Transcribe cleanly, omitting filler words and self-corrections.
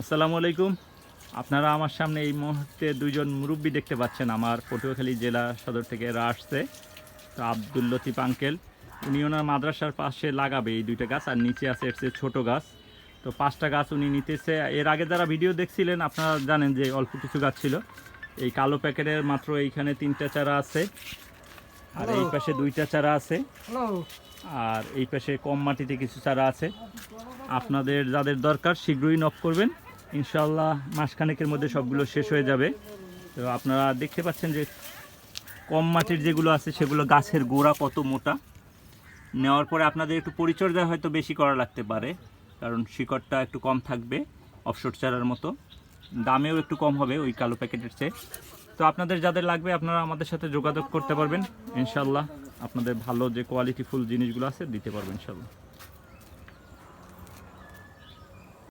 আসসালামু আলাইকুম। আপনারা আমার সামনে এই মুহূর্তে দুইজন মুরব্বী দেখতে পাচ্ছেন। আমার পটুয়াখালী জেলা সদর থেকে এরা আসছে। তো আব্দুল লতিফ আঙ্কেল উনি ওনার মাদ্রাসার পাশে লাগাবে এই দুইটা গাছ, আর নিচে আছে এর চেয়ে ছোটো গাছ। তো 5টা গাছ উনি নিতেছে। এর আগে যারা ভিডিও দেখছিলেন আপনারা জানেন যে অল্প কিছু গাছ ছিল। এই কালো প্যাকেটের মাত্র এইখানে 3টা চারা আছে, আর এই পাশে 2টা চারা আছে, আর এই পাশে কম মাটিতে কিছু চারা আছে। আপনাদের যাদের দরকার শীঘ্রই নক করবেন, ইনশাআল্লাহ মাসখানেকের মধ্যে সবগুলো শেষ হয়ে যাবে। তো আপনারা দেখতে পাচ্ছেন যে কম মাটির যেগুলো আছে সেগুলো গাছের গোড়া কত মোটা। নেওয়ার পরে আপনাদের একটু পরিচর্যা হয়তো বেশি করা লাগতে পারে, কারণ শিকড়টা একটু কম থাকবে অফশোর চারার মতো, দামেও একটু কম হবে ওই কালো প্যাকেটের চেয়ে। তো আপনাদের যাদের লাগবে আপনারা আমাদের সাথে যোগাযোগ করতে পারবেন, ইনশাআল্লাহ আপনাদের ভালো যে কোয়ালিটিফুল জিনিসগুলো আছে দিতে পারবেন ইনশাআল্লাহ।